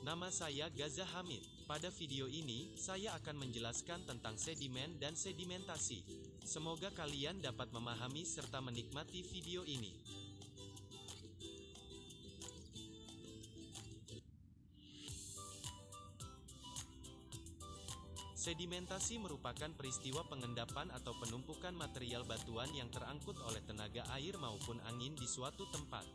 Nama saya Gaza Hamid. Pada video ini, saya akan menjelaskan tentang sedimen dan sedimentasi. Semoga kalian dapat memahami serta menikmati video ini. Sedimentasi merupakan peristiwa pengendapan atau penumpukan material batuan yang terangkut oleh tenaga air maupun angin di suatu tempat.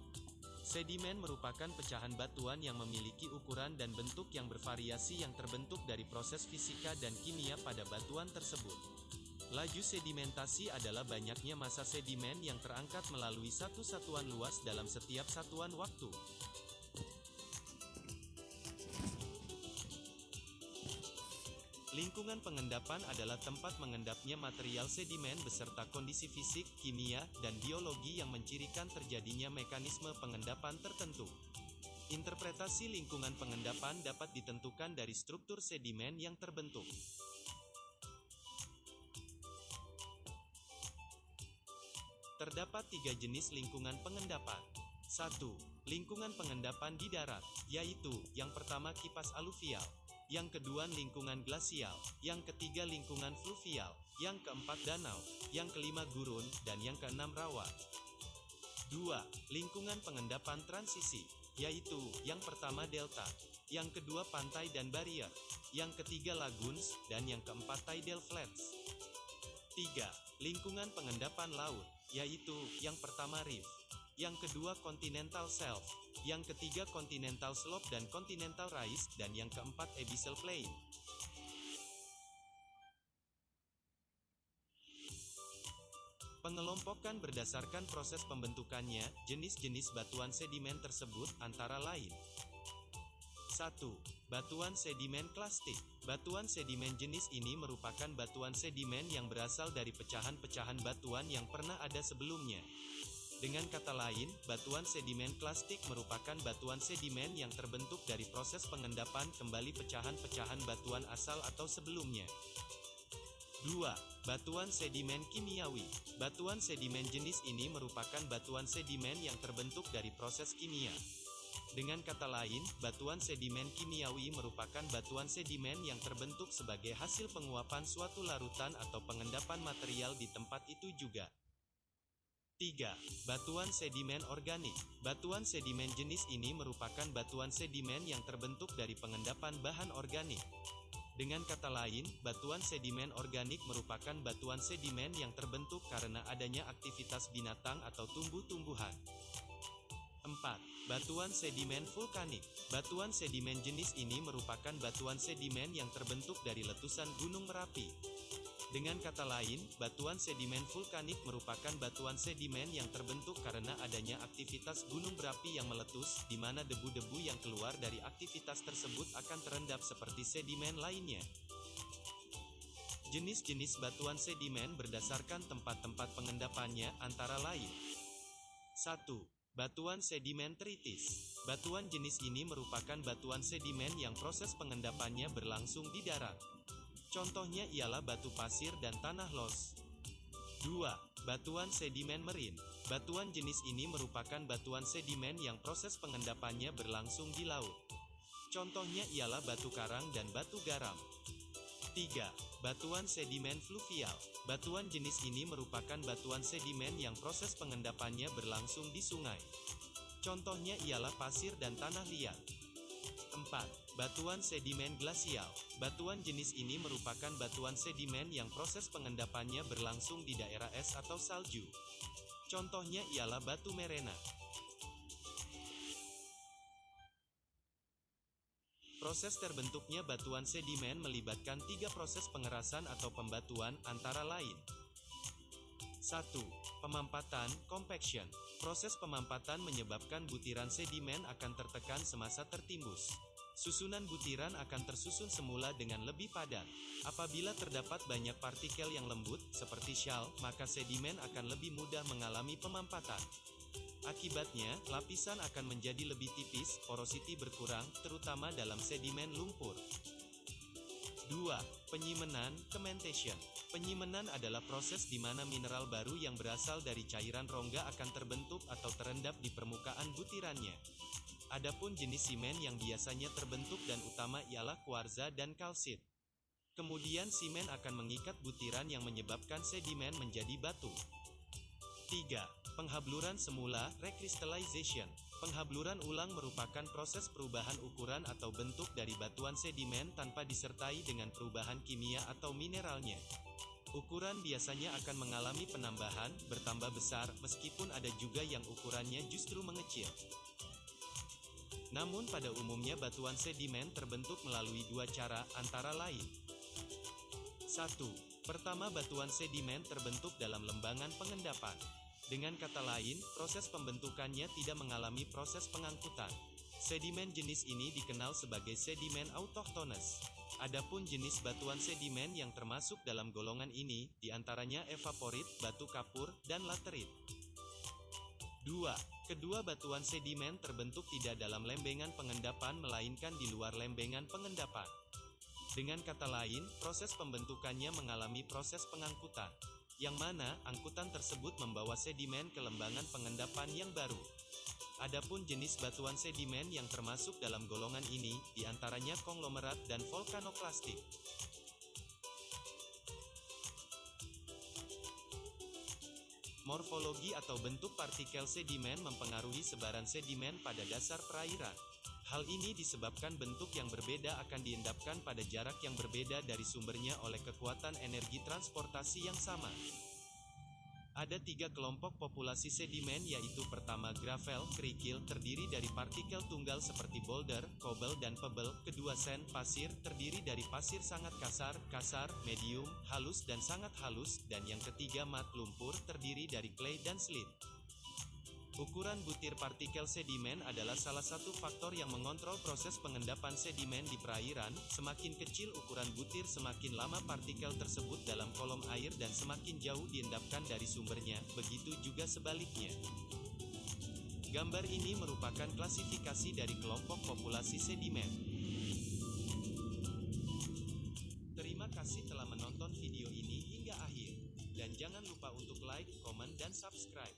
Sedimen merupakan pecahan batuan yang memiliki ukuran dan bentuk yang bervariasi yang terbentuk dari proses fisika dan kimia pada batuan tersebut. Laju sedimentasi adalah banyaknya massa sedimen yang terangkat melalui satu satuan luas dalam setiap satuan waktu. Lingkungan pengendapan adalah tempat mengendapnya material sedimen beserta kondisi fisik, kimia, dan biologi yang mencirikan terjadinya mekanisme pengendapan tertentu. Interpretasi lingkungan pengendapan dapat ditentukan dari struktur sedimen yang terbentuk. Terdapat 3 jenis lingkungan pengendapan. 1. Lingkungan pengendapan di darat, yaitu, yang pertama kipas aluvial, yang kedua lingkungan glasial, yang ketiga lingkungan fluvial, yang keempat danau, yang kelima gurun, dan yang keenam rawa. 2. Lingkungan pengendapan transisi, yaitu, yang pertama delta, yang kedua pantai dan barrier, yang ketiga lagoons, dan yang keempat tidal flats. 3. Lingkungan pengendapan laut, yaitu, yang pertama reef, yang kedua continental shelf, yang ketiga continental slope dan continental rise, dan yang keempat abyssal plain. Pengelompokan berdasarkan proses pembentukannya, jenis-jenis batuan sedimen tersebut antara lain. 1. Batuan sedimen klastik. Batuan sedimen jenis ini merupakan batuan sedimen yang berasal dari pecahan-pecahan batuan yang pernah ada sebelumnya. Dengan kata lain, batuan sedimen klastik merupakan batuan sedimen yang terbentuk dari proses pengendapan kembali pecahan-pecahan batuan asal atau sebelumnya. 2. Batuan sedimen kimiawi. Batuan sedimen jenis ini merupakan batuan sedimen yang terbentuk dari proses kimia. Dengan kata lain, batuan sedimen kimiawi merupakan batuan sedimen yang terbentuk sebagai hasil penguapan suatu larutan atau pengendapan material di tempat itu juga. 3. Batuan sedimen organik. Batuan sedimen jenis ini merupakan batuan sedimen yang terbentuk dari pengendapan bahan organik. Dengan kata lain, batuan sedimen organik merupakan batuan sedimen yang terbentuk karena adanya aktivitas binatang atau tumbuh-tumbuhan. 4. Batuan sedimen vulkanik. Batuan sedimen jenis ini merupakan batuan sedimen yang terbentuk dari letusan Gunung Merapi. Dengan kata lain, batuan sedimen vulkanik merupakan batuan sedimen yang terbentuk karena adanya aktivitas gunung berapi yang meletus, di mana debu-debu yang keluar dari aktivitas tersebut akan terendap seperti sedimen lainnya. Jenis-jenis batuan sedimen berdasarkan tempat-tempat pengendapannya antara lain. 1. Batuan sedimentritis. Batuan jenis ini merupakan batuan sedimen yang proses pengendapannya berlangsung di darat. Contohnya ialah batu pasir dan tanah los. 2. Batuan sedimen marin. Batuan jenis ini merupakan batuan sedimen yang proses pengendapannya berlangsung di laut. Contohnya ialah batu karang dan batu garam. 3. Batuan sedimen fluvial. Batuan jenis ini merupakan batuan sedimen yang proses pengendapannya berlangsung di sungai. Contohnya ialah pasir dan tanah liat. 4. Batuan sedimen glasial. Batuan jenis ini merupakan batuan sedimen yang proses pengendapannya berlangsung di daerah es atau salju. Contohnya ialah batu merena. Proses terbentuknya batuan sedimen melibatkan 3 proses pengerasan atau pembatuan antara lain. 1. Pemampatan, compaction. Proses pemampatan menyebabkan butiran sedimen akan tertekan semasa tertimbus. Susunan butiran akan tersusun semula dengan lebih padat. Apabila terdapat banyak partikel yang lembut, seperti shal, maka sedimen akan lebih mudah mengalami pemampatan. Akibatnya, lapisan akan menjadi lebih tipis, porosity berkurang, terutama dalam sedimen lumpur. 2. Penyimenan, cementation. Penyimenan adalah proses di mana mineral baru yang berasal dari cairan rongga akan terbentuk atau terendap di permukaan butirannya. Adapun jenis simen yang biasanya terbentuk dan utama ialah kuarza dan kalsit. Kemudian simen akan mengikat butiran yang menyebabkan sedimen menjadi batu. 3. Penghabluran semula, recrystallization. Penghabluran ulang merupakan proses perubahan ukuran atau bentuk dari batuan sedimen tanpa disertai dengan perubahan kimia atau mineralnya. Ukuran biasanya akan mengalami penambahan, bertambah besar, meskipun ada juga yang ukurannya justru mengecil. Namun pada umumnya batuan sedimen terbentuk melalui dua cara, antara lain. 1. Pertama, batuan sedimen terbentuk dalam lembangan pengendapan. Dengan kata lain, proses pembentukannya tidak mengalami proses pengangkutan. Sedimen jenis ini dikenal sebagai sedimen autochthonous. Adapun jenis batuan sedimen yang termasuk dalam golongan ini, diantaranya evaporit, batu kapur, dan laterit. 2. Kedua batuan sedimen terbentuk tidak dalam lembengan pengendapan melainkan di luar lembengan pengendapan. Dengan kata lain, proses pembentukannya mengalami proses pengangkutan, yang mana angkutan tersebut membawa sedimen ke lembangan pengendapan yang baru. Adapun jenis batuan sedimen yang termasuk dalam golongan ini, diantaranya konglomerat dan vulkanoklastik. Morfologi atau bentuk partikel sedimen mempengaruhi sebaran sedimen pada dasar perairan. Hal ini disebabkan bentuk yang berbeda akan diendapkan pada jarak yang berbeda dari sumbernya oleh kekuatan energi transportasi yang sama. Ada 3 kelompok populasi sedimen, yaitu pertama gravel, kerikil, terdiri dari partikel tunggal seperti boulder, cobble dan pebble. Kedua sand, pasir, terdiri dari pasir sangat kasar, kasar, medium, halus dan sangat halus. Dan yang ketiga mud, lumpur, terdiri dari clay dan slate. Ukuran butir partikel sedimen adalah salah satu faktor yang mengontrol proses pengendapan sedimen di perairan. Semakin kecil ukuran butir, semakin lama partikel tersebut dalam kolom air dan semakin jauh diendapkan dari sumbernya, begitu juga sebaliknya. Gambar ini merupakan klasifikasi dari kelompok populasi sedimen. Terima kasih telah menonton video ini hingga akhir. Dan jangan lupa untuk like, komen, dan subscribe.